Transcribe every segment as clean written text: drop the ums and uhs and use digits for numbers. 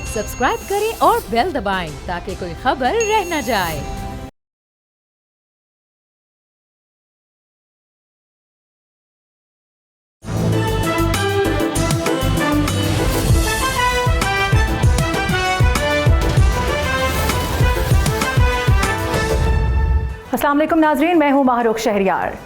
Subscribe करें और bell दबाएं ताकि कोई खबर रह न जाए। अस्सलाम वालेकुम नाज़रीन, मैं हूँ माहरूख शहरियार।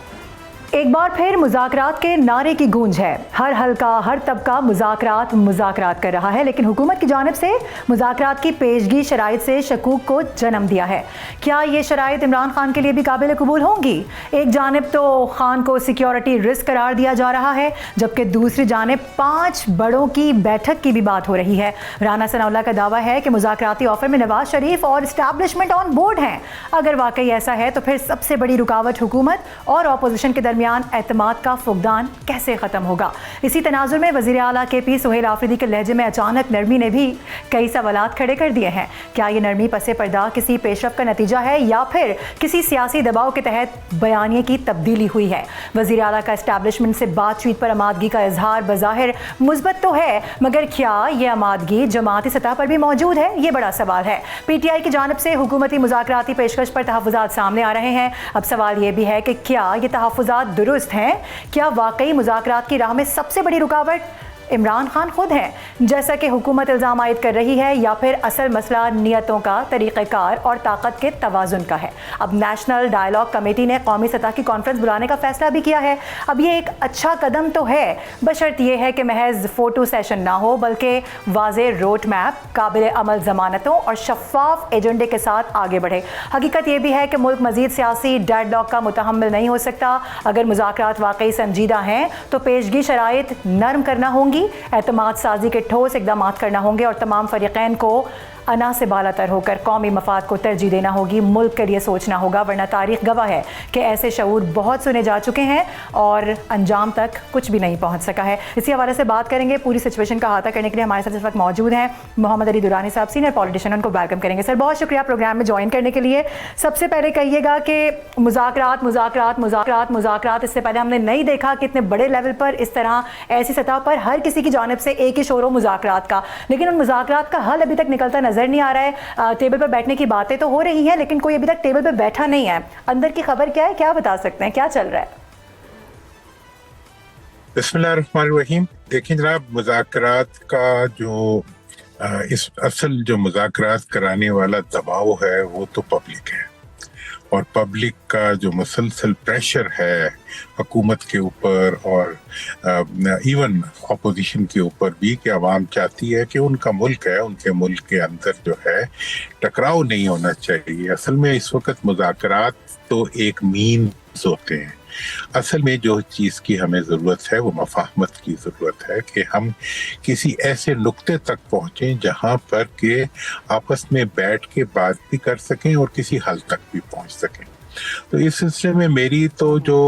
एक बार फिर मुज़ाकरात के नारे की गूंज है। हर हल्का, हर तबका मुज़ाकरात कर रहा है, लेकिन हुकूमत की जानिब से मुज़ाकरात की पेशगी शराइत से शकूक को जन्म दिया है। क्या ये शराइत इमरान खान के लिए भी काबिल कबूल होंगी? एक जानिब तो खान को सिक्योरिटी रिस्क करार दिया जा रहा है, जबकि दूसरी जानिब 5 बड़ों की बैठक की भी बात हो रही है। राना सनाउल्लाह का दावा है कि मुज़ाकराती ऑफर में नवाज शरीफ और इस्टेब्लिशमेंट ऑन बोर्ड हैं। अगर वाकई ऐसा है तो फिर सबसे बड़ी रुकावट हुकूमत और अपोजिशन के दरमियान एतमाद का फुकदान कैसे ख़त्म होगा? इसी तनाजुर में वज़ीर आला KP सुहेल आफरीदी के लहजे में अचानक नरमी ने भी कई सवालात खड़े कर दिए हैं। क्या ये नरमी पसे पर्दा किसी पेशरफ का नतीजा है या फिर किसी सियासी दबाव के तहत बयानिए की तब्दीली हुई है? वज़ीर आला का एस्टैब्लिशमेंट से बातचीत पर आमादगी का इजहार बज़ाहिर मुस्बत तो है, मगर क्या ये आमादगी जमाती सतह पर भी मौजूद है? ये बड़ा सवाल है। PTI की जानिब से हुकूमती मुज़ाकराती पेशकश पर तहफ़्फ़ुज़ात सामने आ रहे हैं। अब सवाल ये भी है कि क्या ये तहफ़्फ़ुज़ात दुरुस्त हैं? क्या वाकई मुज़ाकरात की राह में सबसे बड़ी रुकावट इमरान खान खुद हैं, जैसा कि हुकूमत इल्ज़ाम आयद कर रही है, या फिर असल मसला नियतों का, तरीक़ेकार और ताकत के तवाज़ुन का है? अब नेशनल डायलॉग कमेटी ने कौमी सतह की कॉन्फ्रेंस बुलाने का फैसला भी किया है। अब ये एक अच्छा कदम तो है, बशर्त ये है कि महज फ़ोटो सेशन ना हो, बल्कि वाज़ेह रोड मैप, काबिल अमल ज़मानतों और शफ़ाफ एजेंडे के साथ आगे बढ़े। हकीकत ये भी है कि मुल्क मज़ीद सियासी डेडलॉक का मुतहम्मिल नहीं हो सकता। अगर मुज़ाकरात वाकई संजीदा हैं तो पेशगी शराइत नरम करना होंगी, एतमाद साजी के ठोस इक़दाम करना होंगे और तमाम फ़रीक़ैन को अना से बालातर होकर कौमी मफाद को तरजीह देना होगी, मुल्क के लिए सोचना होगा, वरना तारीख़ गवाह है कि ऐसे शऊर बहुत सुने जा चुके हैं और अंजाम तक कुछ भी नहीं पहुँच सका है। इसी हवाले से बात करेंगे। पूरी सिचुएशन का अहाता करने के लिए हमारे साथ इस वक्त मौजूद हैं मोहम्मद अली दुरानी साहब, सीनियर पॉलिटिशियन। उनको वेलकम करेंगे। सर, बहुत शुक्रिया प्रोग्राम में ज्वाइन करने के लिए। सबसे पहले कहिएगा कि मुज़ाकरात मुज़ाकरात मुज़ाकरात मुज़ाकरात इससे पहले हमने नहीं देखा कि इतने बड़े लेवल पर इस तरह ऐसी सतह पर हर किसी की जानिब से एक ही शोर हो मुज़ाकरात का, लेकिन उन मुज़ाकरात का हल अभी तक निकलता नजर नहीं आ रहा है। टेबल पर बैठने की बातें तो हो रही हैं, लेकिन कोई अभी तक टेबल पर बैठा नहीं है। अंदर की खबर क्या है, क्या बता सकते हैं, क्या चल रहा है? बिस्मिल्लाहिर्रहमानिर्रहीम। देखिए जनाब, मुज़ाकरात का जो इस असल जो मुज़ाकरात कराने वाला दबाव है वो तो पब्लिक है, और पब्लिक का जो मुसलसल प्रेशर है हुकूमत के ऊपर और इवन अपोजिशन के ऊपर भी, कि आवाम चाहती है कि उनका मुल्क है, उनके मुल्क के अंदर जो है टकराव नहीं होना चाहिए। असल में इस वक्त मुज़ाकरात तो एक मीन्स होते हैं। असल में जो चीज़ की हमें ज़रूरत है वो मफाहमत की ज़रूरत है, कि हम किसी ऐसे नुक्ते तक पहुँचें जहाँ पर के आपस में बैठ के बात भी कर सकें और किसी हल तक भी पहुँच सकें। तो इस सिलसिले में मेरी तो जो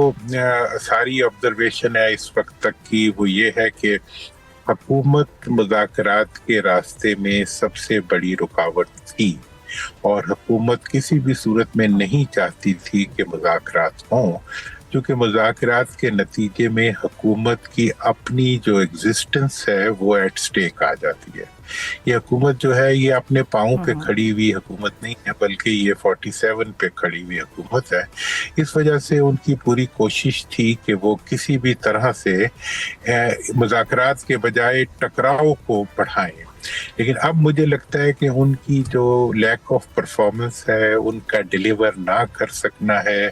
सारी ऑब्जर्वेशन है इस वक्त तक की वो ये है कि हुकूमत मुज़ाकरात के रास्ते में सबसे बड़ी रुकावट थी, और हुकूमत किसी भी सूरत में नहीं चाहती थी कि मुज़ाकरात हों, क्योंकि मुज़ाकरात के नतीजे में हुकूमत की अपनी जो एग्जिस्टेंस है वो एट स्टेक आ जाती है। ये हुकूमत जो है ये अपने पाँव पे खड़ी हुई हुकूमत नहीं है, बल्कि ये 47 पे खड़ी हुई हुकूमत है। इस वजह से उनकी पूरी कोशिश थी कि वो किसी भी तरह से मुज़ाकरात के बजाय टकराव को बढ़ाएं। लेकिन अब मुझे लगता है कि उनकी जो लैक ऑफ परफॉर्मेंस है, उनका डिलीवर ना कर सकना है,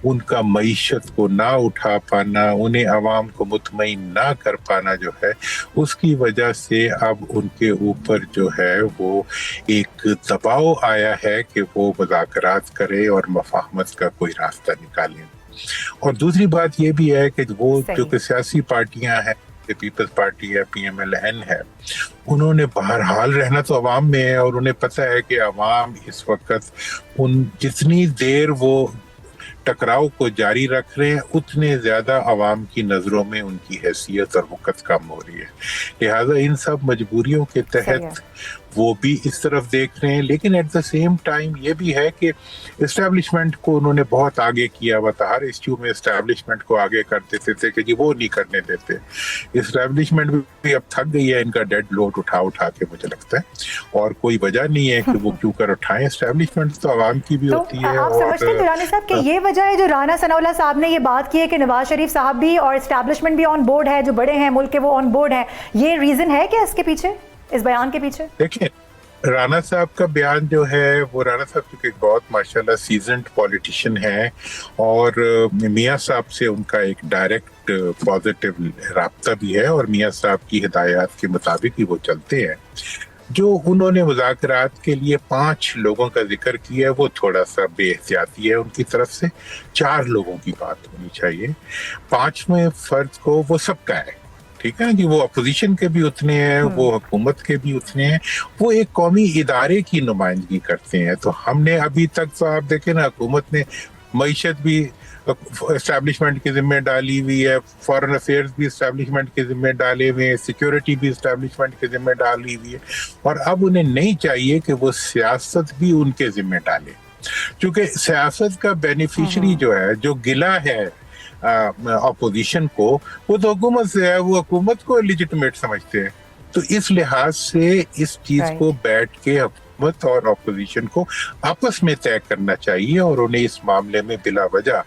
उनका मईशत को ना उठा पाना, उन्हें आवाम को मुतमईन ना कर पाना जो है, उसकी वजह से अब उनके ऊपर जो है वो एक दबाव आया है कि वो मुज़ाकरात करे और मफाहमत का कोई रास्ता निकालें। और दूसरी बात ये भी है कि वो जो कि सियासी पार्टियां हैं, पीपल्स पार्टी है, PMLN है, उन्होंने बहरहाल रहना तो अवाम में है, और उन्हें पता है कि अवाम इस वक्त उन जितनी देर वो टकराव को जारी रख रहे हैं, उतने ज्यादा आवाम की नजरों में उनकी हैसियत और वक़्त कम हो रही है। लिहाजा इन सब मजबूरियों के तहत वो भी इस तरफ देख रहे हैं, लेकिन एट द सेम टाइम ये भी है कि इस्टेब्लिशमेंट को उन्होंने बहुत आगे किया हुआ था। हर इश्यू में इस्टेब्लिशमेंट को आगे कर देते थे कि जी वो नहीं करने देते। इस्टेब्लिशमेंट भी अब थक गई है इनका डेड लोड उठा उठा के, मुझे लगता है, और कोई वजह नहीं है कि वो क्यों कर उठाएं। इस्टेब्लिशमेंट तो आवाम की भी होती है। आप समझते हैं दुरानी साहब कि ये वजह है जो राना सनाउल्लाह साहब ने ये बात की है कि नवाज शरीफ साहब भी और इस्टेब्लिशमेंट भी ऑन बोर्ड है, जो बड़े हैं मुल्क के वो ऑन बोर्ड है, ये रीजन है क्या इसके पीछे, इस बयान के पीछे? देखिए, राना साहब का बयान जो है वो, राना साहब चूंकि बहुत माशाल्लाह सीजन्ड पॉलिटिशियन है और मियाँ साहब से उनका एक डायरेक्ट पॉजिटिव राब्ता भी है और मियाँ साहब की हिदायत के मुताबिक ही वो चलते हैं। जो उन्होंने मुज़ाकरात के लिए 5 लोगों का जिक्र किया है वो थोड़ा सा बेहतियाती है उनकी तरफ से। 4 लोगों की बात होनी चाहिए। 5वें फर्द को वो सबका है, ठीक है जी, वो अपोजिशन के भी उतने हैं, वो हुकूमत के भी उतने हैं, वो एक कौमी इदारे की नुमाइंदगी करते हैं। तो हमने अभी तक तो आप देखें ना, हुकूमत ने मईशत भी एस्टैब्लिशमेंट के जिम्मे डाली हुई है, फॉरेन अफेयर्स भी एस्टैब्लिशमेंट के जिम्मे डाले हुए हैं, सिक्योरिटी भी एस्टैब्लिशमेंट के जिम्मे डाली हुई है, और अब उन्हें नहीं चाहिए कि वो सियासत भी उनके जिम्मे डाले, क्योंकि सियासत का बेनिफिशरी जो है, जो गिला है अपोजिशन को, वो तो हुकूमत से है, वो हुकूमत को लेजिटिमेट समझते हैं। तो इस लिहाज से इस चीज को बैठ के हुकूमत और अपोजिशन को आपस में तय करना चाहिए और उन्हें इस मामले में बिला वजह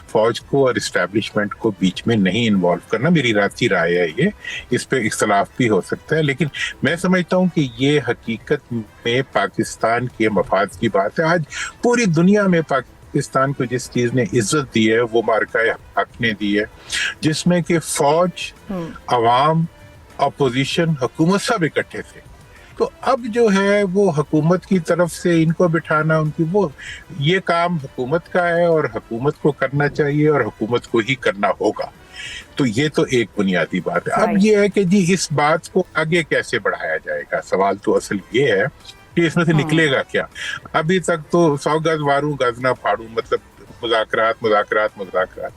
फौज को और इस्टेब्लिशमेंट को बीच में नहीं इन्वॉल्व करना। मेरी राती राय है ये, इस पे इख्तलाफ भी हो सकता है, लेकिन मैं समझता हूँ कि ये हकीकत में पाकिस्तान के मफाद की बात है। आज पूरी दुनिया में पाकिस्तान को जिस चीज ने इज्जत दी है वो मार्का हक ने दी है, जिसमें कि फौज, अवाम, अपोजिशन, हुकूमत सब इकट्ठे थे। तो अब जो है वो हुकूमत की तरफ से इनको बिठाना, उनकी वो, ये काम हुकूमत का है और हुकूमत को करना चाहिए और हुकूमत को ही करना होगा। तो ये तो एक बुनियादी बात है। अब ये है कि जी इस बात को आगे कैसे बढ़ाया जाएगा, सवाल तो असल ये है कि इसमें से निकलेगा क्या। अभी तक तो 100 गज मारूं गज ना फाड़ूं, मतलब मुज़ाकरात।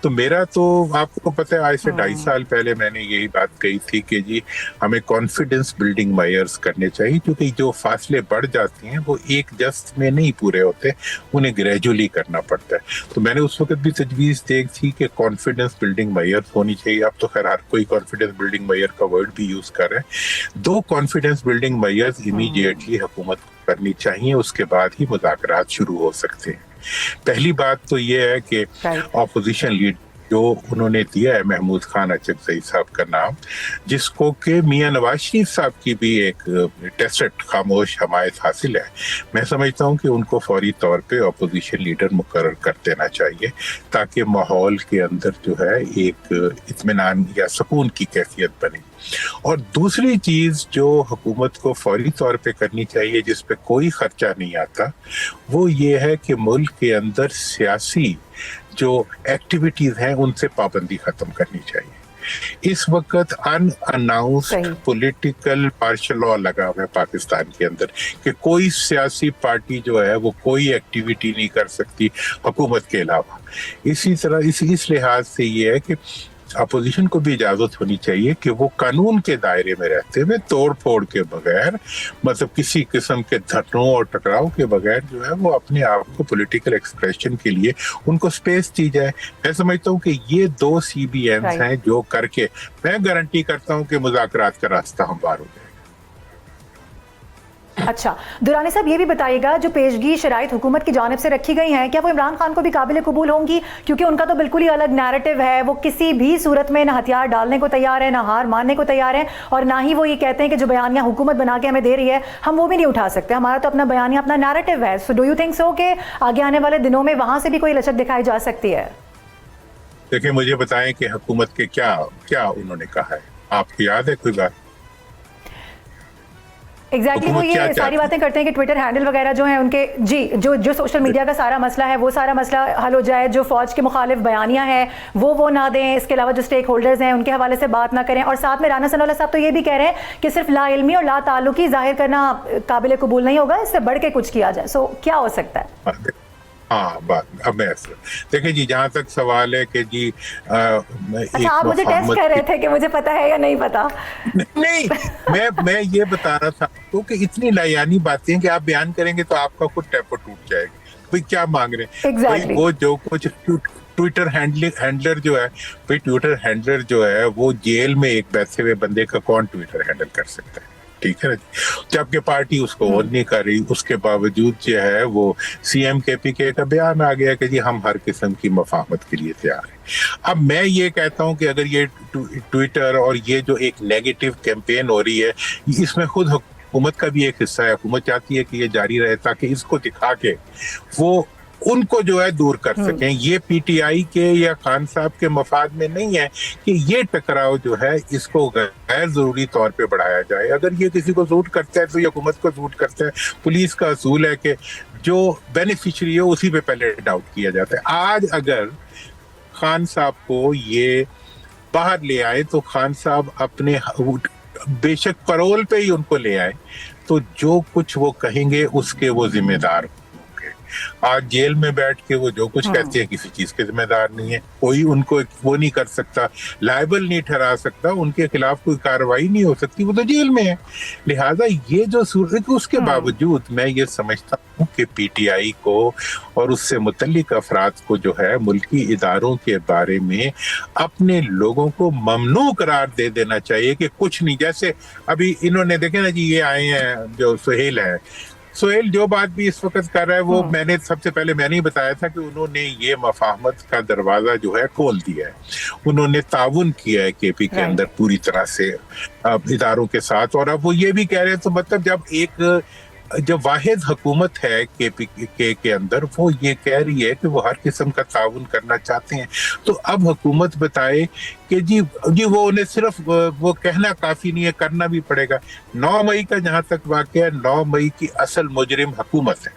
तो मेरा तो आपको पता है आज से 2.5 साल पहले मैंने यही बात कही थी कि जी हमें कॉन्फिडेंस बिल्डिंग मेजर्स करने चाहिए, क्योंकि जो फासले बढ़ जाते हैं वो एक जस्त में नहीं पूरे होते, उन्हें ग्रेजुअली करना पड़ता है। तो मैंने उस वक्त भी तजवीज़ दी थी कि कॉन्फिडेंस बिल्डिंग मेजर्स होनी चाहिए। अब तो खैर हर कोई कॉन्फिडेंस बिल्डिंग मेजर का वर्ड भी यूज कर रहे हैं। 2 कॉन्फिडेंस बिल्डिंग मेजर्स इमीडिएटली हुकूमत को करनी चाहिए, उसके बाद ही मुज़ाकरात शुरू हो सकते हैं। पहली बात तो ये है कि ऑपोजिशन लीडर जो उन्होंने दिया है महमूद खान अचकज़ई साहब का नाम, जिसको कि मियां नवाज शरीफ साहब की भी एक टेस्टेड खामोश हमायत हासिल है, मैं समझता हूं कि उनको फौरी तौर पे ऑपोजिशन लीडर मुकर्रर कर देना चाहिए, ताकि माहौल के अंदर जो है एक इत्मीनान या सुकून की कैफियत बने। और दूसरी चीज जो हुकूमत को फौरी तौर पे करनी चाहिए, जिस पे कोई खर्चा नहीं आता, वो ये है कि मुल्क के अंदर सियासी जो एक्टिविटीज हैं उनसे पाबंदी खत्म करनी चाहिए। इस वक्त अनअनाउंस्ड पॉलिटिकल मार्शल लॉ लगा हुआ है पाकिस्तान के अंदर कि कोई सियासी पार्टी जो है वो कोई एक्टिविटी नहीं कर सकती हुकूमत के अलावा। इसी तरह इस लिहाज से ये है कि अपोजिशन को भी इजाजत होनी चाहिए कि वो कानून के दायरे में रहते हुए तोड़ फोड़ के बगैर, मतलब किसी किस्म के धरनों और टकराव के बगैर जो है वो अपने आप को पॉलिटिकल एक्सप्रेशन के लिए उनको स्पेस दी जाए। मैं समझता हूँ कि ये 2 CBMs हैं जो करके मैं गारंटी करता हूँ कि मुज़ाकरात का रास्ता हमवार हो जाए। अच्छा, दुरानी साहब ये भी बताइएगा, जो पेशगी शराइत हुकूमत की जानिब से रखी गई हैं, क्या वो इमरान खान को भी काबिल कबूल होंगी? क्योंकि उनका तो बिल्कुल ही अलग नैरेटिव है, वो किसी भी सूरत में ना हथियार डालने को तैयार है, ना हार मानने को तैयार है, और ना ही वो ये कहते हैं कि जो बयानिया हुकूमत बना के हमें दे रही है हम वो भी नहीं उठा सकते, हमारा तो अपना बयानिया, अपना नैरेटिव है। So do you think so कि आगे आने वाले दिनों में वहां से भी कोई लचक दिखाई जा सकती है? देखिए, मुझे बताएं कि हुकूमत के क्या उन्होंने कहा है, आपको याद है कोई बात? एग्जैक्टली वो ये सारी बातें करते हैं कि ट्विटर हैंडल वगैरह जो हैं उनके, जी जो सोशल मीडिया का सारा मसला है वो सारा मसला हल हो जाए, जो फौज के मुखालिफ बयानिया है वो ना दें, इसके अलावा जो स्टेक होल्डर्स हैं उनके हवाले से बात ना करें। और साथ में राना सनाउल्लाह साहब तो ये भी कह रहे हैं कि सिर्फ ला इल्मी और ला ताल्लुकी जाहिर करना काबिल कबूल नहीं होगा, इससे बढ़ के कुछ किया जाए। सो क्या हो सकता है? हाँ बात अब मैं देखिए जी, जहाँ तक सवाल है कि जी अच्छा, आप मुझे टेस्ट कर रहे थे कि मुझे पता है या नहीं पता? नहीं, मैं ये बता रहा था आपको कि इतनी लायानी बातें हैं कि आप बयान करेंगे तो आपका खुद टेम्पो टूट जाएगा। भाई क्या मांग रहे हैं? Exactly. भाई वो जो कुछ ट्विटर हैंडलर जो है, भाई ट्विटर हैंडलर जो है वो जेल में एक बैठे हुए बंदे का कौन ट्विटर हैंडल कर सकता है? ठीक है ना जी, जबकि पार्टी उसको ऑन नहीं कर रही, उसके बावजूद जो है वो सीएम केपीके का बयान आ गया कि जी हम हर किस्म की मफाहमत के लिए तैयार हैं। अब मैं ये कहता हूं कि अगर ये ट्विटर और ये जो एक नेगेटिव कैंपेन हो रही है, इसमें खुद हुकूमत का भी एक हिस्सा है। हुकूमत चाहती है कि ये जारी रहे ताकि इसको दिखा के वो उनको जो है दूर कर सकें। ये पीटीआई के या खान साहब के मफाद में नहीं है कि ये टकराव जो है इसको गैर जरूरी तौर पे बढ़ाया जाए। अगर ये किसी को सूट करता है तो ये हुकूमत को सूट करता है। पुलिस का असूल है कि जो बेनिफिशियरी है उसी पे पहले डाउट किया जाता है। आज अगर खान साहब को ये बाहर ले आए तो खान साहब अपने बेशक परोल पे ही उनको ले आए तो जो कुछ वो कहेंगे उसके वो जिम्मेदार होंगे। आज जेल में बैठ के वो जो कुछ कहते हैं किसी चीज के जिम्मेदार नहीं है, कोई उनको वो नहीं कर सकता, लायबल नहीं ठहरा सकता, उनके खिलाफ कोई कार्रवाई नहीं हो सकती, वो तो जेल में है। लिहाजा ये जो सूरत, उसके बावजूद मैं ये समझता हूँ कि पीटीआई को और उससे मुतल्लिक अफराद को जो है मुल्की इदारों के बारे में अपने लोगों को ममनू करार दे देना चाहिए कि कुछ नहीं। जैसे अभी इन्होंने देखे ना जी, ये आए हैं जो सुहेल है, सुहेल जो बात भी इस वक्त कर रहा है वो मैंने सबसे पहले मैंने ही बताया था कि उन्होंने ये मफाहमत का दरवाजा जो है खोल दिया है। उन्होंने ताउन किया है केपी के अंदर पूरी तरह से इदारों के साथ, और अब वो ये भी कह रहे हैं तो मतलब जब वाहिद हुकूमत है केपी के अंदर वो ये कह रही है कि वो हर किस्म का ताउन करना चाहते हैं, तो अब हुकूमत बताए कि जी वो उन्हें सिर्फ वो कहना काफी नहीं है, करना भी पड़ेगा। 9 मई का जहां तक वाकया, 9 मई की असल मुजरिम हुकूमत है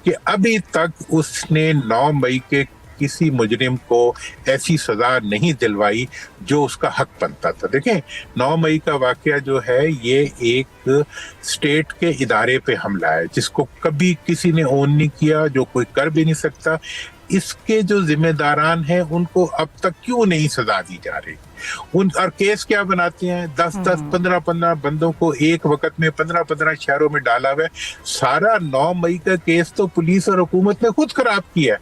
कि अभी तक उसने 9 मई के किसी मुजरिम को ऐसी सजा नहीं दिलवाई जो उसका हक बनता था। देखें 9 मई का वाकया जो है ये एक स्टेट के इदारे पे हमला है जिसको कभी किसी ने ओन नहीं किया, जो कोई कर भी नहीं सकता। इसके जो जिम्मेदारान हैं उनको अब तक क्यों नहीं सजा दी जा रही? और केस क्या बनाते हैं? 10-10, 15-15 बंदों को एक वक्त में 15-15 शहरों में डाला हुआ है। सारा 9 मई का केस तो पुलिस और हुकूमत ने खुद खराब किया है,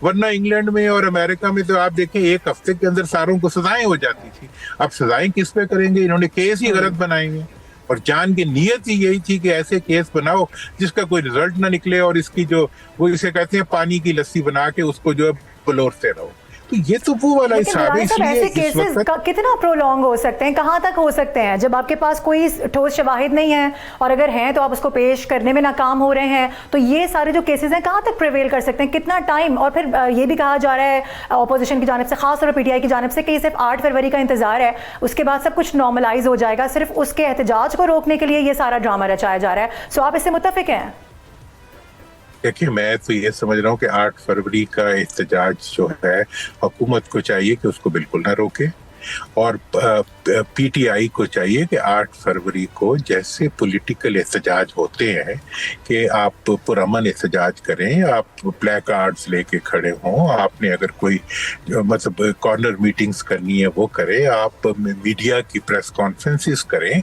वरना इंग्लैंड में और अमेरिका में तो आप देखें 1 हफ्ते के अंदर सारों को सजाएं हो जाती थी। अब सजाएं किस पे करेंगे? इन्होंने केस ही गलत बनाए हैं और जान की नीयत ही यही थी कि ऐसे केस बनाओ जिसका कोई रिजल्ट ना निकले और इसकी जो वो इसे कहते हैं पानी की लस्सी बना के उसको जो है पलोरते रहो। तो ये तो वो वाला हिसाब है। इसलिए ऐसे केसेस कितना प्रोलॉन्ग हो सकते हैं, कहाँ तक हो सकते हैं जब आपके पास कोई ठोस शवाहिद नहीं है, और अगर हैं तो आप उसको पेश करने में नाकाम हो रहे हैं, तो ये सारे जो केसेस हैं कहाँ तक प्रिवेल कर सकते हैं, कितना टाइम? और फिर ये भी कहा जा रहा है अपोजिशन की जानिब से, खासतौर पर पीटीआई की जानिब से, कि सिर्फ 8 फरवरी का इंतजार है, उसके बाद सब कुछ नॉर्मलाइज हो जाएगा, सिर्फ उसके एहतजाज को रोकने के लिए ये सारा ड्रामा रचाया जा रहा है। सो आप इससे मुत्तफिक हैं? देखिए मैं तो ये समझ रहा हूँ कि 8 फरवरी का एहतजाज जो है हुकूमत को चाहिए कि उसको बिल्कुल ना रोके, और पीटीआई को चाहिए कि 8 फरवरी को जैसे पॉलिटिकल एहतजाज होते हैं कि आप पुरअमन एहतजाज करें, आप प्ले कार्ड्स लेके खड़े हों, आपने अगर कोई मतलब कॉर्नर मीटिंग्स करनी है वो करें, आप मीडिया की प्रेस कॉन्फ्रेंसेस करें।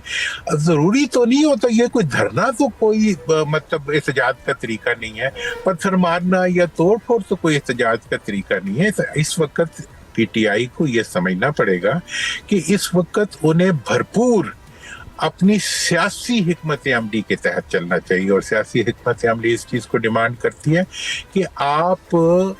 ज़रूरी तो नहीं होता ये कोई धरना, तो कोई मतलब एहतजाज का तरीका नहीं है, पत्थर मारना या तोड़ फोड़ तो कोई एहतजाज का तरीका नहीं है। इस वक्त पीटीआई को यह समझना पड़ेगा कि इस वक्त उन्हें भरपूर अपनी सियासी हिकमत अमली के तहत चलना चाहिए, और सियासी हिकमत अमली इस चीज को डिमांड करती है कि आप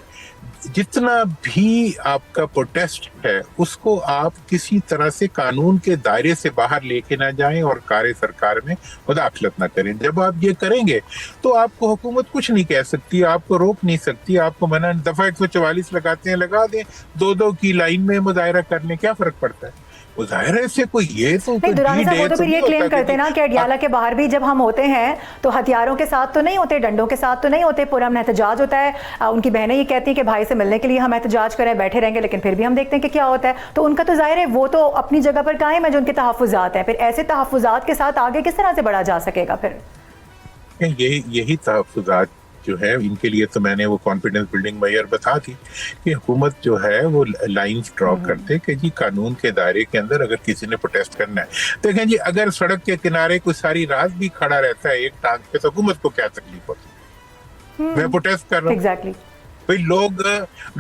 जितना भी आपका प्रोटेस्ट है उसको आप किसी तरह से कानून के दायरे से बाहर लेके ना जाएं और कार्य सरकार में मुदाखलत ना करें। जब आप ये करेंगे तो आपको हुकूमत कुछ नहीं कह सकती, आपको रोक नहीं सकती, आपको मना। दफा 144 लगाते हैं, लगा दें, 2-2 की लाइन में मुजाहरा करने क्या फर्क पड़ता है? मुजाहरे से कोई ये तो नहीं, दुरानी साहब वो तो फिर ये क्लेम करते हैं ना कि अडियाला के बाहर भी जब हम होते हैं तो हथियारों के साथ तो नहीं होते, डंडों के साथ तो नहीं होते, पुरअमन एहतजाज होता है। उनकी बहनें ये कहती हैं कि भाई से मिलने के लिए हम एहतजाज करें, बैठे रहेंगे, लेकिन फिर भी हम देखते हैं कि क्या होता है। तो उनका तो जाहिर है वो तो अपनी जगह पर कायम है जो उनके तहफ़्फ़ुज़ात हैं, फिर ऐसे तहफ़्फ़ुज़ात के साथ आगे किस तरह से बढ़ा जा सकेगा? फिर यही तहफ़्फ़ुज़ात जो है इनके लिए तो मैंने वो कॉन्फिडेंस बिल्डिंग मेजर बता दी कि हुकूमत जो है वो लाइंस ड्रॉ करते कि जी कानून के दायरे के अंदर अगर किसी ने प्रोटेस्ट करना है, देखें जी अगर सड़क के किनारे कोई सारी रात भी खड़ा रहता है एक टांग पे तो हुकूमत को क्या तकलीफ होती है? मैं प्रोटेस्ट कर रहा हूँ। एग्जैक्टली। भाई लोग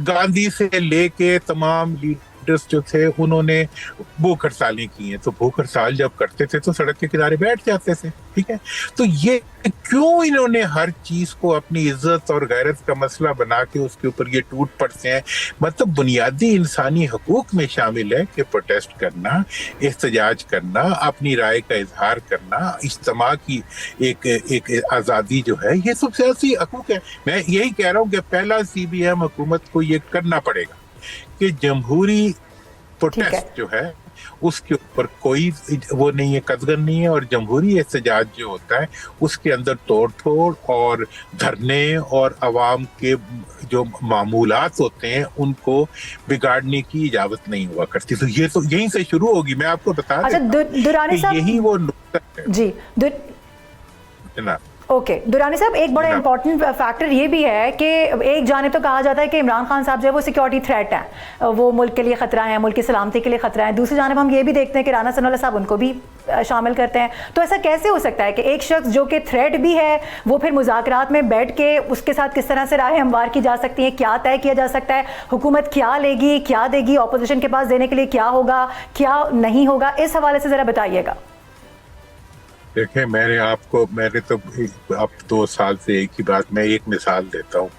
गांधी से लेके तमाम लीडर्स जो थे उन्होंने भूख हड़तालें की हैं, तो भूख हड़ताल जब करते थे तो सड़क के किनारे बैठ जाते थे, ठीक है। तो ये क्यों इन्होंने हर चीज को अपनी इज्जत और गैरत का मसला बना के उसके ऊपर ये टूट पड़ते हैं? मतलब बुनियादी इंसानी हकूक में शामिल है कि प्रोटेस्ट करना, एहतजाज करना, अपनी राय का इजहार करना, इज्तिमा की एक आज़ादी जो है, ये सब सियासी हकूक है। मैं यही कह रहा हूँ कि पहला CBM हुकूमत को ये करना पड़ेगा कि जमहूरी प्रोटेस्ट जो है उसके ऊपर कोई वो नहीं है, कदगन नहीं है, और जमहूरी एहतजाज जो होता है उसके अंदर तोड़ फोड़ और धरने और अवाम के जो मामूलात होते हैं उनको बिगाड़ने की इजाजत नहीं हुआ करती। तो ये तो यहीं से शुरू होगी। मैं आपको बता दुरानी साहब, यही वो नुक्ता है जी ना। ओके दुरानी साहब, एक बड़ा इंपॉर्टेंट फैक्टर ये भी है कि एक जानिब तो कहा जाता है कि इमरान खान साहब जो है वो सिक्योरिटी थ्रेट हैं, वो मुल्क के लिए खतरा है, मुल्क की सलामती के लिए खतरा है। दूसरी जानिब हम ये भी देखते हैं कि राना सनाउल्लाह साहब उनको भी शामिल करते हैं। तो ऐसा कैसे हो सकता है कि एक शख्स जो कि थ्रेट भी है वो फिर मुज़ाकरात में बैठ के उसके साथ किस तरह से राहें हमवार की जा सकती हैं, क्या तय किया जा सकता है, हुकूमत क्या लेगी, क्या देगी, ऑपोजिशन के पास देने के लिए क्या होगा, क्या नहीं होगा, इस हवाले से ज़रा बताइएगा। देखें मैंने तो अब 2 साल से एक ही बात, मैं एक मिसाल देता हूँ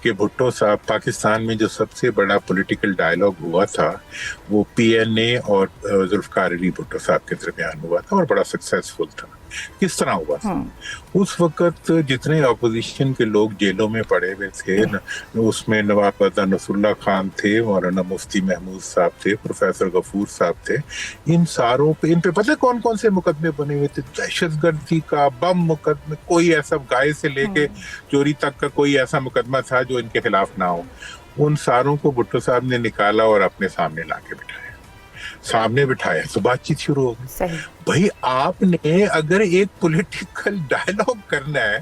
कि भुट्टो साहब, पाकिस्तान में जो सबसे बड़ा पॉलिटिकल डायलॉग हुआ था वो PNA और जुल्फ़िकार अली भुट्टो साहब के दरमियान हुआ था और बड़ा सक्सेसफुल था। किस तरह हुआ था? उस वक्त जितने अपोजिशन के लोग जेलों में पड़े हुए थे उसमें नवाब नसरुल्लाह खान थे, मौलाना मुफ्ती महमूद साहब थे, प्रोफेसर गफूर साहब थे, इन सारों पे इन पे पता है कौन कौन से मुकदमे बने हुए थे? दहशतगर्दी का, बम मुकदमे, कोई ऐसा गाय से लेके चोरी तक का कोई ऐसा मुकदमा था जो इनके खिलाफ ना हो। उन सारों को भुट्टो साहब ने निकाला और अपने सामने लाके बिठाया तो बातचीत शुरू हो गई। भाई आपने अगर एक पॉलिटिकल डायलॉग करना है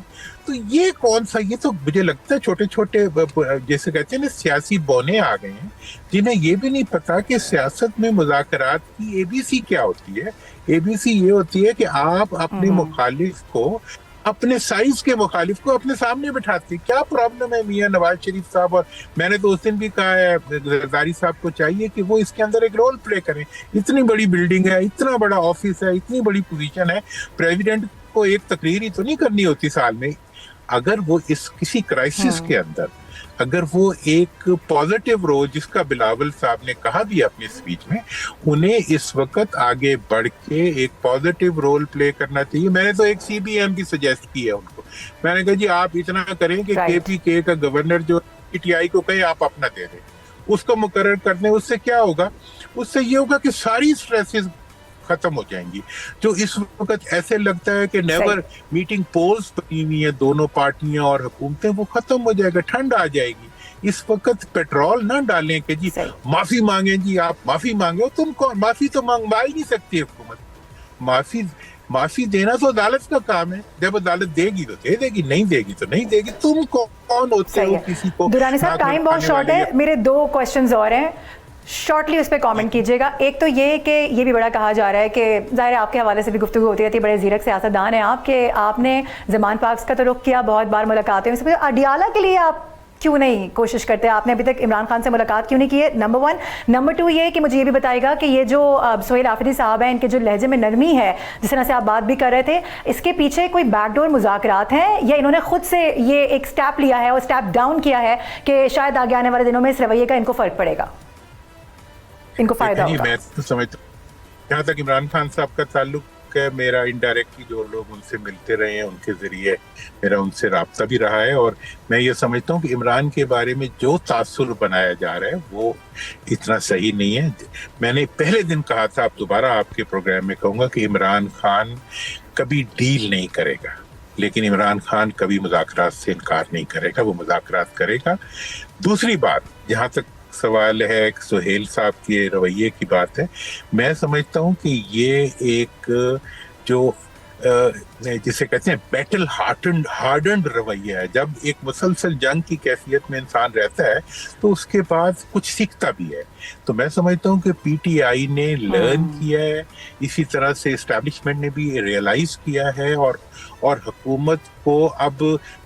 तो ये कौन सा, ये तो मुझे लगता है छोटे छोटे जैसे कहते हैं ना सियासी बौने आ गए हैं जिन्हें ये भी नहीं पता कि सियासत में मुज़ाकरात की ABC क्या होती है। ABC ये होती है कि आप अपने मुखालिफ को, अपने साइज के मुखालिफ को अपने सामने बिठाते। क्या प्रॉब्लम है मियां नवाज शरीफ साहब? और मैंने तो उस दिन भी कहा है जरदारी साहब को चाहिए कि वो इसके अंदर एक रोल प्ले करें। इतनी बड़ी बिल्डिंग है, इतना बड़ा ऑफिस है, इतनी बड़ी पोजीशन है, प्रेसिडेंट को एक तकरीर ही तो नहीं करनी होती साल में। अगर वो इस किसी क्राइसिस के अंदर अगर वो एक पॉजिटिव रोल, जिसका बिलावल साहब ने कहा भी अपनी स्पीच में, उन्हें इस वक्त आगे बढ़ के एक पॉजिटिव रोल प्ले करना चाहिए। मैंने तो एक CBM भी सजेस्ट की है उनको। मैंने कहा जी आप इतना करें कि KPK का गवर्नर जो PTI को कहे आप अपना दे दें, उसको मुकर्रर कर दें। उससे क्या होगा? उससे ये होगा कि सारी स्ट्रेसेस खत्म हो जाएंगी। जो इस वक्त ऐसे लगता है कि नेवर मीटिंग पोल्स बनी हुई है दोनों पार्टियां और हुकूमतें, वो खत्म हो जाएगा, ठंड आ जाएगी। इस वक्त पेट्रोल ना डालें कि जी माफी मांगे, जी आप माफी मांगे, तुमको माफी तो मांगवा ही नहीं सकती हुकूमत। माफी देना तो अदालत का काम है, जब अदालत देगी तो दे देगी, नहीं देगी तो नहीं देगी। तुम कौन होते हो किसी को? दुरानी साहब टाइम बहुत शॉर्ट है, मेरे 2 क्वेश्चंस और हैं, शॉर्टली उस पर कमेंट कीजिएगा। एक तो ये कि ये भी बड़ा कहा जा रहा है कि ज़ाहिर है आपके हवाले से भी गुफ्तगू होती रहती है, बड़े ज़ीरक सियासतदान हैं आप, कि आपने ज़मान पार्क्स का तो रुख किया, बहुत बार मुलाकातें हुई, अडियाला के लिए आप क्यों नहीं कोशिश करते? आपने अभी तक इमरान खान से मुलाकात क्यों नहीं की है? नंबर 1। नंबर 2 ये कि मुझे ये भी बताइएगा कि ये जो सोहेल आफरीदी साहब हैं, इनके जो लहजे में नरमी है, जिस तरह से आप बात भी कर रहे थे, इसके पीछे कोई बैकडोर मुज़ाकरात हैं या इन्होंने खुद से ये एक स्टेप लिया है और स्टेप डाउन किया है कि शायद आगे आने वाले दिनों में इस रवैये का इनको फ़र्क पड़ेगा, इनको फायदा होगा? मैं तो समझता हूं जहां तक इमरान खान साहब का ताल्लुक है, मेरा इनडायरेक्टली जो लोग उनसे मिलते रहे हैं उनके जरिए मेरा उनसे राब्ता भी रहा है, और मैं ये समझता हूँ कि इमरान के बारे में जो तासुर बनाया जा रहा है वो इतना सही नहीं है। मैंने पहले दिन कहा था, अब दोबारा आपके प्रोग्राम में कहूँगा कि इमरान खान कभी डील नहीं करेगा, लेकिन इमरान खान कभी मुज़ाकरात से इनकार नहीं करेगा, वो मुज़ाकरात करेगा। दूसरी बात, जहाँ तक सवाल है सोहेल साहब के रवैये की बात है, मैं समझता हूँ कि ये एक जो जिसे कहते हैं बैटल हार्डन्ड रवैया है। जब एक मुसलसल जंग की कैफियत में इंसान रहता है तो उसके बाद कुछ सीखता भी है। तो मैं समझता हूँ कि पीटीआई ने लर्न किया है, इसी तरह से एस्टैब्लिशमेंट ने भी रियलाइज किया है, और हुकूमत को अब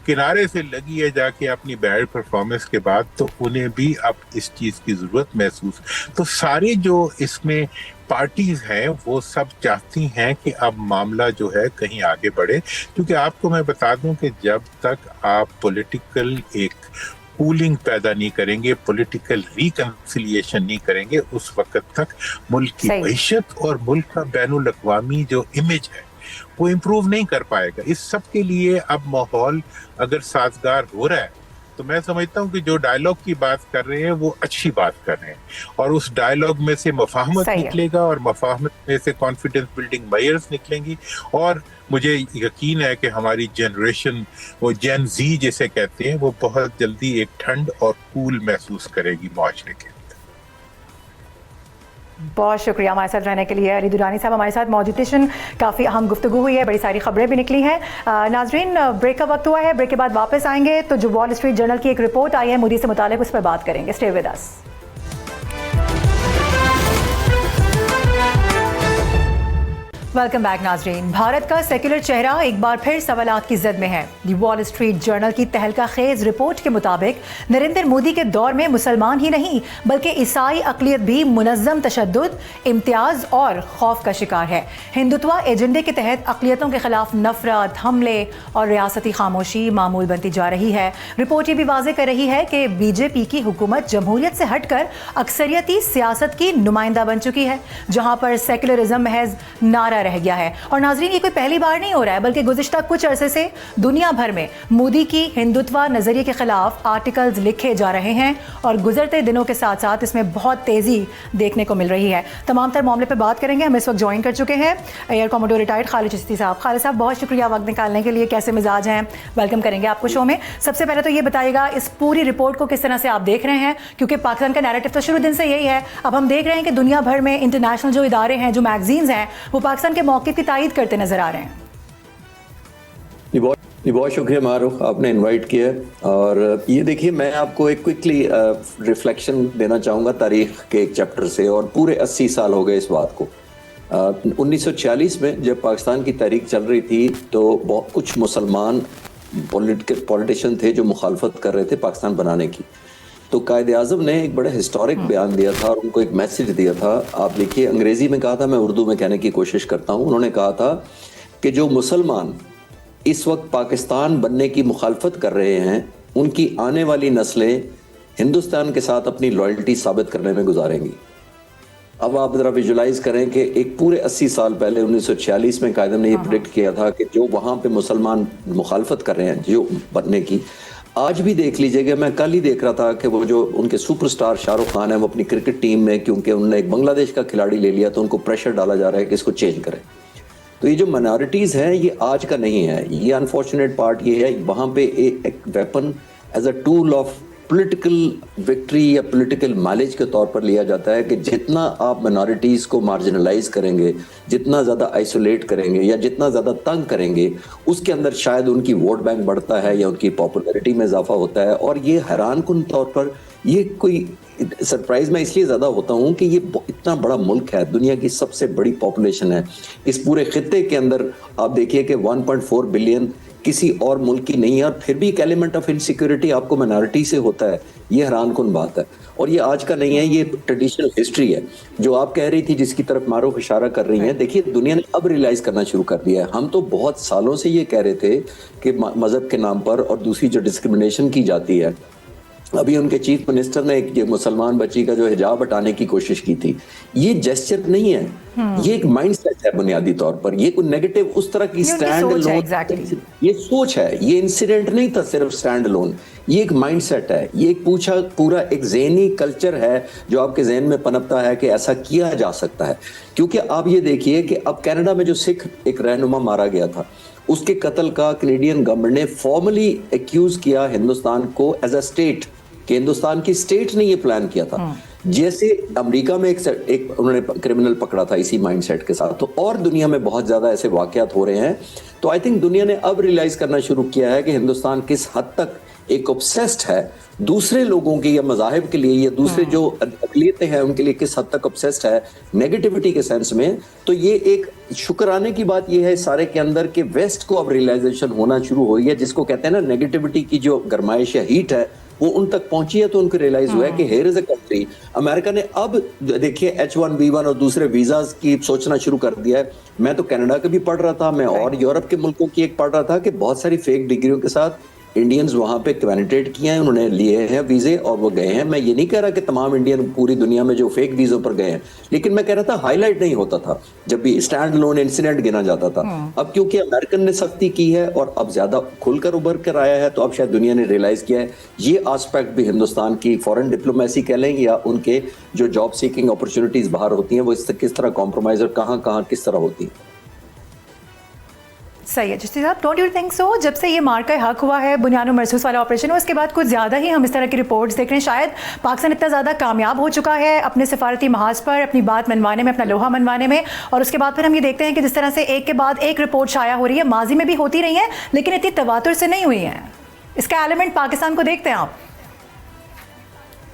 किनारे से लगी है जाके अपनी बैड परफॉर्मेंस के बाद, तो उन्हें भी अब इस चीज़ की ज़रूरत महसूस। तो सारे जो इसमें पार्टीज हैं वो सब चाहती हैं कि अब मामला जो है कहीं आगे बढ़े, क्योंकि आपको मैं बता दूं कि जब तक आप पॉलिटिकल एक कूलिंग पैदा नहीं करेंगे, पॉलिटिकल रिकंसिलिएशन नहीं करेंगे, उस वक्त तक मुल्क की मईशत और मुल्क का बैनुल अक़वामी जो इमेज है वो इम्प्रूव नहीं कर पाएगा। इस सब के लिए अब माहौल अगर साजगार हो रहा है तो मैं समझता हूँ कि जो डायलॉग की बात कर रहे हैं वो अच्छी बात कर रहे हैं, और उस डायलॉग में से मफाहमत निकलेगा, और मफाहमत में से कॉन्फिडेंस बिल्डिंग मेजर्स निकलेंगी, और मुझे यकीन है कि हमारी जनरेशन, वो जेन जी जिसे कहते हैं, वो बहुत जल्दी एक ठंड और कूल महसूस करेगी माशरे के। बहुत शुक्रिया हमारे साथ रहने के लिए अली दुरानी साहब हमारे साथ मौजूद थे। काफ़ी अहम गुफ्तगू हुई है, बड़ी सारी खबरें भी निकली हैं। नाजरीन, ब्रेक का वक्त हुआ है, ब्रेक के बाद वापस आएंगे तो जो वॉल स्ट्रीट जर्नल की एक रिपोर्ट आई है मोदी से मुतालिक, उस पर बात करेंगे। Stay with us. Welcome back नाजरीन। भारत का सेक्युलर चेहरा एक बार फिर सवालात की जद में है। दी वॉल स्ट्रीट जर्नल की तहलका खेज रिपोर्ट के मुताबिक नरेंद्र मोदी के दौर में मुसलमान ही नहीं बल्कि ईसाई अकलियत भी मुनज़्ज़म तशद्दुद, इम्तियाज़ और खौफ का शिकार है। हिंदुत्व एजेंडे के तहत अकलियतों के खिलाफ नफरत, हमले और रियासती खामोशी मामूल बनती जा रही है। रिपोर्ट ये भी वाज़े कर रही है कि बीजेपी की हुकूमत जमहूरियत से हटकर अक्सरियती सियासत की नुमाइंदा बन चुकी है, जहाँ पर सेक्युलरिज्म महज नारा रह गया है। और नाजरीन, ये कोई पहली बार नहीं हो रहा है, बल्कि गुज़िश्ता कुछ अरसे से दुनिया भर में मोदी की हिंदुत्व नजरिए के खिलाफ आर्टिकल्स लिखे जा रहे हैं, और गुजरते दिनों के साथ साथ इसमें बहुत तेजी देखने को मिल रही है। तमाम तर मामले पर बात करेंगे। हम इस वक्त ज्वाइन कर चुके हैं air commodore retired Khalid Chishti साहब। खालिद साहब, बहुत शुक्रिया वक्त निकालने के लिए। कैसे मिजाज हैं? वेलकम करेंगे आपको शो में। सबसे पहले तो ये बताइएगा, इस पूरी रिपोर्ट को किस तरह से आप देख रहे हैं, क्योंकि पाकिस्तान का नैरेटिव तो शुरू दिन से यही है। अब हम देख रहे हैं कि दुनिया भर में इंटरनेशनल जो इदारे हैं, जो मैगजीन्स हैं, वो पाकिस्तान के मौक़िफ़ की तायीद करते नजर आ रहे हैं। बहुत शुक्रिया मारूफ, आपने इनवाइट किया। और ये देखिए, मैं आपको एक क्विकली रिफ्लेक्शन देना चाहूँगा तारीख के एक चैप्टर से, और पूरे 80 साल हो गए इस बात को। 1946 में जब पाकिस्तान की तारीख चल रही थी तो बहुत कुछ मुसलमान पॉलिटिशियन थे जो मुखालफत कर रहे थे पाकिस्तान बनाने की। तो कायद आज़म ने एक बड़ा हिस्टोरिक बयान दिया था और उनको एक मैसेज दिया था। आप देखिए, अंग्रेज़ी में कहा था, मैं उर्दू में कहने की कोशिश करता हूँ। उन्होंने कहा था कि जो मुसलमान इस वक्त पाकिस्तान बनने की मुखालफत कर रहे हैं, उनकी आने वाली नस्लें हिंदुस्तान के साथ अपनी लॉयल्टी साबित करने में गुजारेंगी। अब आप ज़रा विजुलाइज करें कि एक पूरे 80 साल पहले 1946 में कायद ने ये प्रेडिक्ट किया था कि जो वहाँ पे मुसलमान मुखालफत कर रहे हैं जो बनने की, आज भी देख लीजिएगा। मैं कल ही देख रहा था कि वो जो उनके सुपरस्टार शाहरुख खान है, वो अपनी क्रिकेट टीम में, क्योंकि उन्होंने एक बांग्लादेश का खिलाड़ी ले लिया, तो उनको प्रेशर डाला जा रहा है कि इसको चेंज करें। तो ये जो माइनॉरिटीज़ हैं, ये आज का नहीं है। ये अनफॉर्चुनेट पार्ट ये है, वहाँ पे एक weapon as a tool of political victory या पॉलिटिकल माइलेज के तौर पर लिया जाता है कि जितना आप माइनॉरिटीज़ को मार्जिनलाइज करेंगे, जितना ज़्यादा आइसोलेट करेंगे या जितना ज़्यादा तंग करेंगे, उसके अंदर शायद उनकी वोट बैंक बढ़ता है या उनकी पॉपुलैरिटी में इजाफा होता है। और ये हैरानकुन तौर पर, ये कोई सरप्राइज में इसलिए ज़्यादा होता हूँ कि ये इतना बड़ा मुल्क है, दुनिया की सबसे बड़ी पॉपुलेशन है। इस पूरे खित्ते के अंदर आप देखिए कि 1.4 बिलियन किसी और मुल्क की नहीं है, और फिर भी एक एलिमेंट ऑफ इनसिक्योरिटी आपको माइनॉरिटी से होता है। ये हैरानकुन बात है, और ये आज का नहीं है, ये ट्रेडिशनल हिस्ट्री है। जो आप कह रही थी, जिसकी तरफ मारूफ इशारा कर रही हैं, देखिए दुनिया ने अब रियलाइज करना शुरू कर दिया है। हम तो बहुत सालों से ये कह रहे थे कि मजहब के नाम पर और दूसरी जो डिस्क्रिमिनेशन की जाती है, अभी उनके चीफ मिनिस्टर ने एक मुसलमान बच्ची का जो हिजाब हटाने की कोशिश की थी, ये जेस्चर नहीं है, ये एक माइंडसेट है बुनियादी तौर पर। ये कोई नेगेटिव उस तरह की स्टैंड अलोन, ये सोच है, ये इंसिडेंट नहीं था सिर्फ स्टैंड अलोन, ये एक माइंडसेट है, ये एक पूरा एक ज़हनी कल्चर है जो आपके जहन में पनपता है कि ऐसा किया जा सकता है। क्योंकि आप ये देखिए कि अब कनाडा में जो सिख एक रहनुमा मारा गया था, उसके कत्ल का कैनेडियन गवर्नमेंट ने फॉर्मली एक्यूज किया हिंदुस्तान को एज अ स्टेट, कि हिंदुस्तान की स्टेट ने ये प्लान किया था। जैसे अमेरिका में एक उन्होंने क्रिमिनल पकड़ा था इसी माइंडसेट के साथ, तो और दुनिया में बहुत ज्यादा ऐसे वाकयात हो रहे हैं। तो आई थिंक दुनिया ने अब रियलाइज करना शुरू किया है कि हिंदुस्तान किस हद तक एक ऑब्सेस्ड है दूसरे लोगों की या मज़ाहिब के लिए या दूसरे जो अक़लियतें हैं उनके लिए किस हद तक ऑब्सेस्ड है नेगेटिविटी के सेंस में। तो ये एक शुक्राने की बात ये है सारे के अंदर कि वेस्ट को अब रियलाइजेशन होना शुरू हुई है, जिसको कहते हैं ना नेगेटिविटी की जो गरमाइश या हीट है वो उन तक पहुंची है। तो उनको रियलाइज हुआ है कि here is a country. America ने अब देखिए H1B1 और दूसरे वीजाज की सोचना शुरू कर दिया है। मैं तो कनाडा के भी पढ़ रहा था, मैं और यूरोप के मुल्कों की एक पढ़ रहा था कि बहुत सारी फेक डिग्रियों के साथ इंडियंस वहां पे कैंडिडेट किए हैं, उन्होंने लिए हैं वीजे और वो गए हैं। मैं ये नहीं कह रहा कि तमाम इंडियन पूरी दुनिया में जो फेक वीजों पर गए हैं, लेकिन मैं कह रहा था हाईलाइट नहीं होता था जब भी स्टैंड लोन इंसिडेंट गिना जाता था। अब क्योंकि अमेरिकन ने सख्ती की है और अब ज्यादा खुलकर उभर कर आया है, तो अब शायद दुनिया ने रियलाइज किया है ये एस्पेक्ट भी हिंदुस्तान की फॉरेन डिप्लोमेसी कह लें या उनके जो जॉब सीकिंग अपॉर्चुनिटीज बाहर होती हैं वो इससे किस तरह कॉम्प्रोमाइज और कहाँ किस तरह होती है। सही है चिश्ती साहब, डोंट यू थिंक सो? जब से ये मार्का हक हुआ है बुनियानो मरसूस वाला ऑपरेशन, उसके बाद कुछ ज़्यादा ही हम इस तरह की रिपोर्ट्स देख रहे हैं। शायद पाकिस्तान इतना ज़्यादा कामयाब हो चुका है अपने सफारती महाज पर अपनी बात मनवाने में, अपना लोहा मनवाने में, और उसके बाद फिर हम ये देखते हैं कि जिस तरह से एक के बाद एक रिपोर्ट शाया हो रही है, माजी में भी होती रही है लेकिन इतनी तवातुर से नहीं हुई है। इसका एलिमेंट पाकिस्तान को देखते हैं आप?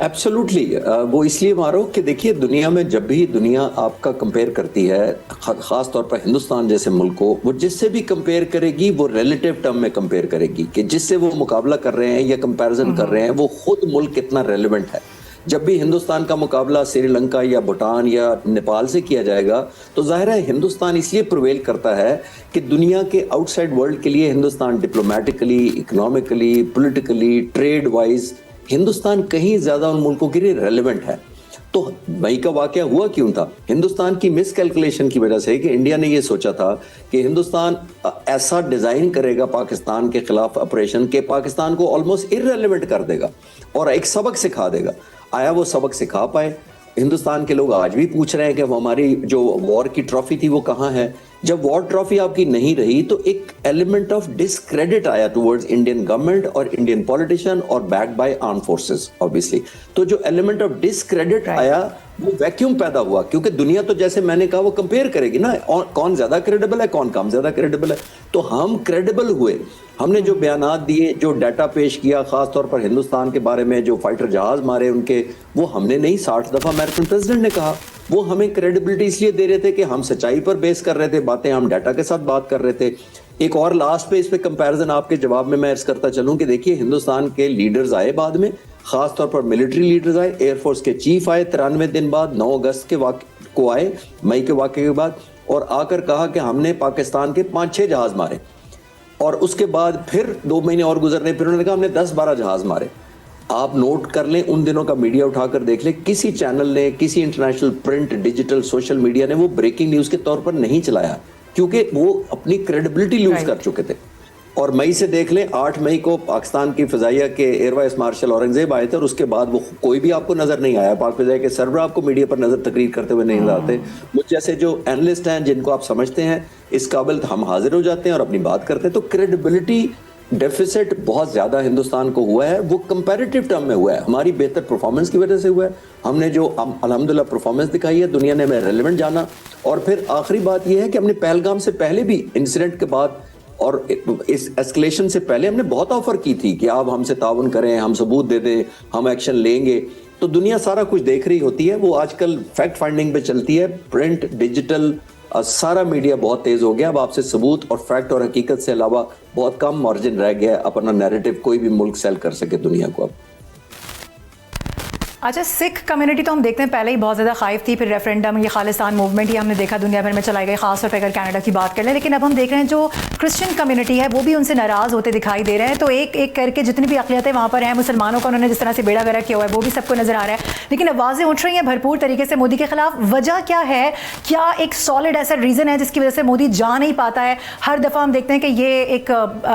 एब्सोल्युटली, वो इसलिए मारो कि देखिए दुनिया में जब भी दुनिया आपका कंपेयर करती है, खास तौर पर हिंदुस्तान जैसे मुल्क को, वो जिससे भी कंपेयर करेगी वो रिलेटिव टर्म में कंपेयर करेगी कि जिससे वो मुकाबला कर रहे हैं या कंपैरिजन कर रहे हैं वो खुद मुल्क कितना रेलेवेंट है। जब भी हिंदुस्तान का मुकाबला श्रीलंका या भूटान या नेपाल से किया जाएगा तो जाहिर है हिंदुस्तान इसलिए प्रिवेल करता है कि दुनिया के आउटसाइड वर्ल्ड के लिए Hindustan diplomatically, economically, politically, trade wise Hindustan कहीं ज्यादा उन मुल्कों के लिए रेलेवेंट है। तो मई का वाकया हुआ क्यों था? हिंदुस्तान की मिस कैलकुलेशन की वजह से कि इंडिया ने ये सोचा था कि हिंदुस्तान ऐसा डिजाइन करेगा पाकिस्तान के खिलाफ ऑपरेशन के पाकिस्तान को ऑलमोस्ट इररेलेवेंट कर देगा और एक सबक सिखा देगा। आया वो सबक सिखा पाए? हिंदुस्तान के लोग आज भी पूछ रहे हैं कि हमारी जो वॉर की ट्रॉफी थी वो कहाँ है? जब वॉर ट्रॉफी आपकी नहीं रही तो एक एलिमेंट ऑफ डिसक्रेडिट आया टुवर्ड्स इंडियन गवर्नमेंट और इंडियन पॉलिटिशियन और backed by arm forces obviously. तो जो एलिमेंट ऑफ डिसक्रेडिट आया वो वैक्यूम पैदा हुआ, क्योंकि दुनिया तो जैसे मैंने कहा वो कंपेयर करेगी ना, कौन ज्यादा क्रेडिबल है, कौन कम ज्यादा क्रेडिबल है। तो हम क्रेडिबल हुए, हमने जो बयानात दिए, जो डाटा पेश किया, खास तौर पर हिंदुस्तान के बारे में जो फाइटर जहाज मारे उनके, वो हमने नहीं 60 दफा अमेरिकन प्रेसिडेंट ने कहा। वो हमें क्रेडिबिलिटी इसलिए दे रहे थे कि हम सच्चाई पर बेस कर रहे थे बातें, हम डाटा के साथ बात कर रहे थे। एक और लास्ट पे इस पे कंपैरिजन आपके जवाब में मैं अर्ज करता चलूं कि देखिए हिंदुस्तान के लीडर्स आए बाद में, खास तौर पर मिलिट्री लीडर्स आए, एयरफोर्स के चीफ आए 93 दिन बाद, 9 अगस्त के को आए, मई के वाक़े के बाद, और आकर कहा कि हमने पाकिस्तान के 5-6 जहाज मारे। और उसके बाद फिर 2 महीने और गुजरने फिर उन्होंने कहा हमने 10-12 जहाज मारे। आप नोट कर लें, उन दिनों का मीडिया उठाकर देख लें, किसी चैनल ने, किसी international print, digital, social media ने वो ब्रेकिंग न्यूज़ के तौर पर नहीं चलाया, क्योंकि वो अपनी क्रेडिबिलिटी लूज कर चुके थे। और मई से देख लें, 8 मई को पाकिस्तान की फ़िज़ाइया के एयर वाइस मार्शल औरंगजेब आए थे और उसके बाद वो कोई भी आपको नज़र नहीं आया। पाक फ़िज़ाइया के सरबराह आपको मीडिया पर नज़र तकरीर करते हुए नहीं नजर आते। मुझ जैसे जो एनालिस्ट हैं जिनको आप समझते हैं इस काबिल, हम हाजिर हो जाते हैं और अपनी बात करते हैं। तो क्रेडिबिलिटी डेफिसिट बहुत ज़्यादा हिंदुस्तान को हुआ है, वो कंपैरेटिव टर्म में हुआ है, हमारी बेहतर परफॉर्मेंस की वजह से हुआ है। हमने जो अल्हम्दुलिल्लाह परफॉर्मेंस दिखाई है, दुनिया ने हमें रेलेवेंट जाना। और फिर आखिरी बात यह है कि हमने पहलगाम से पहले भी, इंसिडेंट के बाद और इस एस्केलेशन से पहले हमने बहुत ऑफर की थी कि आप हमसे ताउन करें, हम सबूत दे दें, हम एक्शन लेंगे। तो दुनिया सारा कुछ देख रही होती है, वो आजकल फैक्ट फाइंडिंग पे चलती है, प्रिंट, डिजिटल, सारा मीडिया बहुत तेज हो गया। अब आपसे सबूत और फैक्ट और हकीकत से अलावा बहुत कम मार्जिन रह गया अपना नैरेटिव कोई भी मुल्क सेल कर सके दुनिया को। अब अच्छा, सिख कम्युनिटी तो हम देखते हैं पहले ही बहुत ज़्यादा खाइफ थी, फिर रेफरेंडम, ये खालिस्तान मूवमेंट ही हमने देखा दुनिया भर में चलाई गई, खासतौर पर अगर कनाडा की बात कर लें। लेकिन अब हम देख रहे हैं जो क्रिश्चियन कम्युनिटी है वो भी उनसे नाराज़ होते दिखाई दे रहे हैं। तो एक एक करके जितनी भी अक़लियतें वहाँ पर हैं, मुसलमानों का उन्होंने जिस तरह से बेड़ा गर्क किया हुआ है वो भी सबको नज़र आ रहा है। लेकिन आवाज़ें उठ रही हैं भरपूर तरीके से मोदी के खिलाफ। वजह क्या है? क्या एक सॉलिड ऐसा रीज़न है जिसकी वजह से मोदी जा नहीं पाता है? हर दफ़ा हम देखते हैं कि ये एक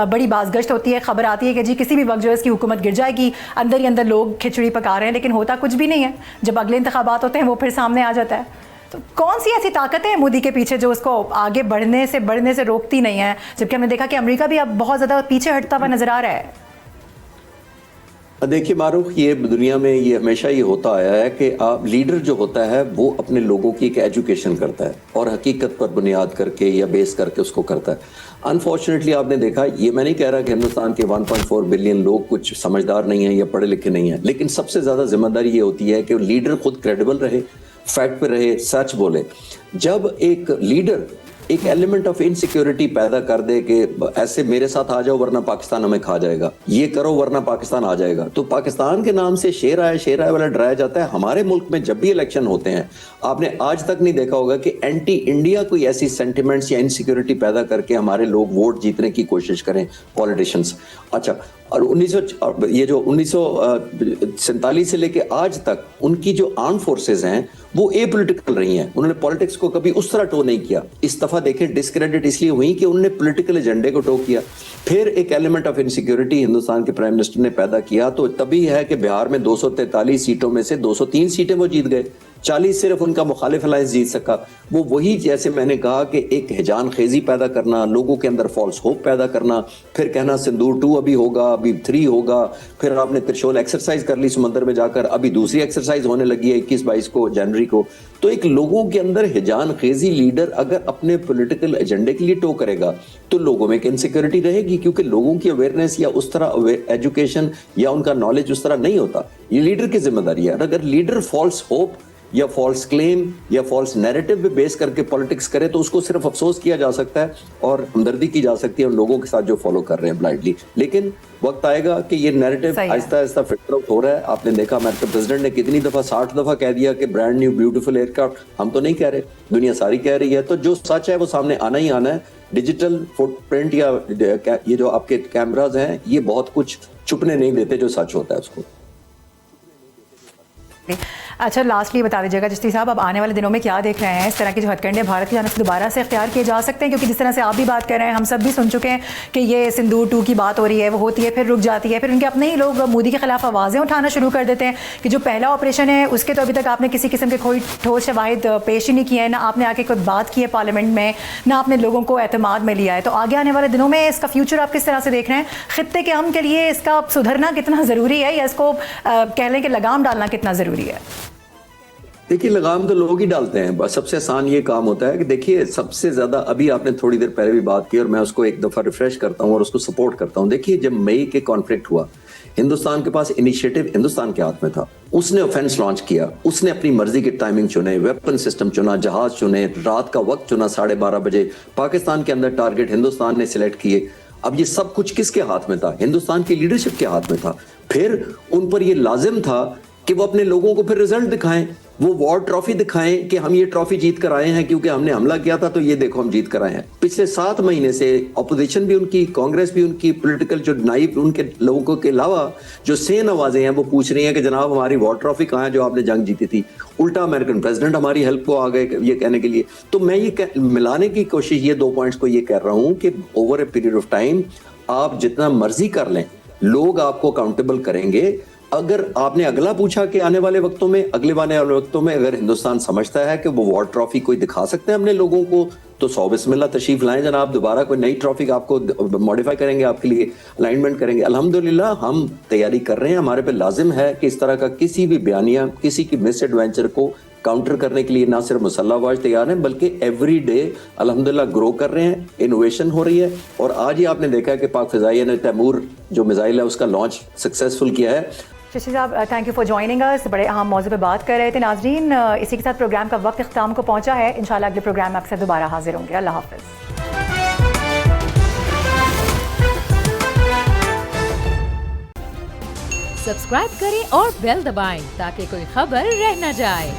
बड़ी बाज़गश्त होती है, खबर आती है कि जी किसी भी वक्त जो है इसकी हुकूमत गिर जाएगी, अंदर ही अंदर लोग खिचड़ी पका रहे हैं, लेकिन होता कुछ भी नहीं है। जब अगले इंतखाबात होते हैं वो फिर सामने आ जाता है। तो कौन सी ऐसी ताकतें हैं मोदी के पीछे जो उसको आगे बढ़ने से रोकती नहीं है, जबकि हमने देखा कि अमेरिका भी अब बहुत ज़्यादा पीछे हटता हुआ नजर आ रहा है। دیکھیے معروف، یہ دنیا میں یہ ہمیشہ یہ ہوتا آیا ہے کہ لیڈر جو ہوتا ہے وہ اپنے لوگوں کی ایک ایجوکیشن کرتا ہے اور حقیقت پر بنیاد کر کے یا بیس کر کے اس کو کرتا ہے. انفارچونیٹلی آپ نے دیکھا، یہ میں نہیں کہہ رہا کہ ہندوستان کے 1.4 بلین لوگ کچھ سمجھدار نہیں ہیں یا پڑھے لکھے نہیں ہیں، لیکن سب سے زیادہ ذمہ داری یہ ہوتی ہے کہ لیڈر خود کریڈیبل رہے، فیکٹ پہ رہے، سچ بولے. جب ایک لیڈر ایک ایلیمنٹ آف انسیکیورٹی پیدا کر دے کہ ایسے میرے ساتھ آ جاؤ ورنہ پاکستان ہمیں کھا جائے گا، یہ کرو ورنہ پاکستان آ جائے گا، تو پاکستان کے نام سے شیر آئے والا ڈرایا جاتا ہے. ہمارے ملک میں جب بھی الیکشن ہوتے ہیں، آپ نے آج تک نہیں دیکھا ہوگا کہ اینٹی انڈیا کوئی ایسی سینٹیمنٹس یا انسیکیورٹی پیدا کر کے ہمارے لوگ ووٹ جیتنے کی کوشش کریں پولیٹیشنز. اچھا، اور 1947 سے لے کے آج تک ان کی جو آرم فورسز ہیں وہ اے پولیٹیکل رہی ہیں. انہوں نے پولیٹکس کو کبھی اس طرح ٹو نہیں کیا. اس دفعہ دیکھیں ڈسکریڈٹ اس لیے ہوئی کہ انہوں نے پولیٹیکل ایجنڈے کو ٹو کیا. پھر ایک ایلیمنٹ آف انسیکیورٹی ہندوستان کے پرائم منسٹر نے پیدا کیا، تو تبھی ہے کہ بہار میں 243 سیٹوں میں سے 203 سیٹیں وہ جیت گئے، 40 صرف ان کا مخالف الائنس جیت سکا. وہ وہی جیسے میں نے کہا کہ ایک ہجان خیزی پیدا کرنا، لوگوں کے اندر فالس ہوپ پیدا کرنا، پھر کہنا سندور 2 ابھی ہوگا، ابھی 3 ہوگا، پھر آپ نے ترشول ایکسرسائز کر لی سمندر میں جا کر، ابھی دوسری ایکسرسائز ہونے لگی ہے 21-22 کو جنوری کو. تو ایک لوگوں کے اندر ہجان خیزی لیڈر اگر اپنے پولیٹیکل ایجنڈے کے لیے ٹو کرے گا تو لوگوں میں ایک انسیکیورٹی رہے گی، کیونکہ لوگوں کی اویئرنیس یا اس طرح ایجوکیشن یا ان کا نالج اس طرح نہیں ہوتا. یہ لیڈر کی ذمہ داری ہے. اگر لیڈر فالس ہوپ یا فالس کلیم یا فالس نیریٹو پہ بیس کر کے پولیٹکس کرے تو اس کو صرف افسوس کیا جا سکتا ہے اور ہمدردی کی جا سکتی ہے ان لوگوں کے ساتھ جو فالو کر رہے ہیں بلائنڈلی. لیکن وقت آئے گا کہ یہ نیریٹو آہستہ آہستہ فگر آؤٹ ہو رہا ہے. آپ نے دیکھا امریکن پریزیڈنٹ نے کتنی دفعہ 60 دفعہ کہہ دیا کہ brand new beautiful aircraft. ہم تو نہیں کہہ رہے، دنیا ساری کہہ رہی ہے. تو جو سچ ہے وہ سامنے آنا ہی آنا ہے. ڈیجیٹل فٹ پرنٹ یا یہ جو آپ کے کیمراز ہیں یہ بہت کچھ چھپنے نہیں دیتے جو سچ ہوتا ہے اس کو. اچھا، لاسٹلی بتا دیجیے گا جسٹی صاحب، اب آنے والے دنوں میں کیا دیکھ رہے ہیں؟ اس طرح کی جو ہتھ کنڈے بھارت کی جانب سے دوبارہ سے اختیار کیے جا سکتے ہیں؟ کیونکہ جس طرح سے آپ بھی بات کر رہے ہیں، ہم سب بھی سن چکے ہیں کہ یہ سندور 2 کی بات ہو رہی ہے، وہ ہوتی ہے پھر رک جاتی ہے، پھر ان کے اپنے ہی لوگ مودی کے خلاف آوازیں اٹھانا شروع کر دیتے ہیں کہ جو پہلا آپریشن ہے اس کے تو ابھی تک آپ نے کسی قسم کے کوئی ٹھوس شواہد پیش ہی نہیں کیے ہیں، نہ آپ نے آ کے کوئی بات کی ہے پارلیمنٹ میں، نہ آپ نے لوگوں کو اعتماد میں لیا ہے. تو آگے آنے والے دنوں میں اس کا فیوچر آپ کس طرح سے دیکھ رہے ہیں؟ خطے کے امن کے لیے اس کا سدھرنا کتنا ضروری ہے، یا اس کو کہہ لیں کہ لگام ڈالنا کتنا ضروری ہے؟ دیکھیے، لگام تو لوگ ہی ڈالتے ہیں. سب سے آسان یہ کام ہوتا ہے کہ دیکھیے سب سے زیادہ ابھی آپ نے تھوڑی دیر پہلے بھی بات کی اور میں اس کو ایک دفعہ ریفریش کرتا ہوں اور اس کو سپورٹ کرتا ہوں. دیکھیے، جب مئی کے کانفلکٹ ہوا، ہندوستان کے پاس انیشیٹو ہندوستان کے ہاتھ میں تھا. اس نے آفینس لانچ کیا، اس نے اپنی مرضی کی ٹائمنگ چنے، ویپن سسٹم چنا، جہاز چنے، رات کا وقت چنا 12:30 بجے. پاکستان کے اندر ٹارگٹ ہندوستان نے سلیکٹ کیے. اب یہ سب کچھ کس کے ہاتھ میں تھا؟ ہندوستان کی لیڈرشپ کے ہاتھ میں تھا. پھر ان پر یہ لازم تھا کہ وہ اپنے لوگوں کو پھر رزلٹ دکھائیں، وہ وار ٹرافی دکھائیں کہ ہم یہ ٹرافی جیت کر آئے ہیں کیونکہ ہم نے حملہ کیا تھا تو یہ دیکھو ہم جیت کر آئے ہیں. پچھلے 7 مہینے سے اپوزیشن بھی ان کی، کانگریس بھی ان کی، پولیٹیکل جو نائب ان کے لوگوں کے علاوہ جو سین آوازیں ہیں وہ پوچھ رہی ہیں کہ جناب ہماری وار ٹرافی کہاں ہے جو آپ نے جنگ جیتی تھی. الٹا امریکن پریزیڈنٹ ہماری ہیلپ کو آ گئے یہ کہنے کے لیے. تو میں یہ ملانے کی کوشش یہ 2 پوائنٹس کو یہ کہہ رہا ہوں کہ over a period of time آپ جتنا مرضی کر لیں، لوگ آپ کو اکاؤنٹیبل کریں گے. اگر آپ نے اگلا پوچھا کہ آنے والے وقتوں میں اگر ہندوستان سمجھتا ہے کہ وہ وار ٹرافی کوئی دکھا سکتے ہیں اپنے لوگوں کو تو 100 بسم اللہ تشریف لائیں جناب. دوبارہ کوئی نئی ٹرافی آپ کو ماڈیفائی کریں گے، آپ کے لیے الائنمنٹ کریں گے. الحمدللہ ہم تیاری کر رہے ہیں. ہمارے پہ لازم ہے کہ اس طرح کا کسی بھی بیانیہ، کسی کی مس ایڈوینچر کو کاؤنٹر کرنے کے لیے نہ صرف مسلح افواج تیار ہیں بلکہ ایوری ڈے الحمدللہ گرو کر رہے ہیں، انوویشن ہو رہی ہے. اور آج ہی آپ نے دیکھا کہ پاک فضائیہ نے تیمور جو میزائل ہے اس کا لانچ سکسیسفل کیا ہے. ششی صاحب، تھینک یو فار جوائننگ اس. بڑے اہم موضوع پہ بات کر رہے تھے. ناظرین، اسی کے ساتھ پروگرام کا وقت اختتام کو پہنچا ہے. انشاءاللہ اگلے پروگرام میں آپ سے دوبارہ حاضر ہوں گے. اللہ حافظ. سبسکرائب کریں اور بیل دبائیں تاکہ کوئی خبر رہ نہ جائے.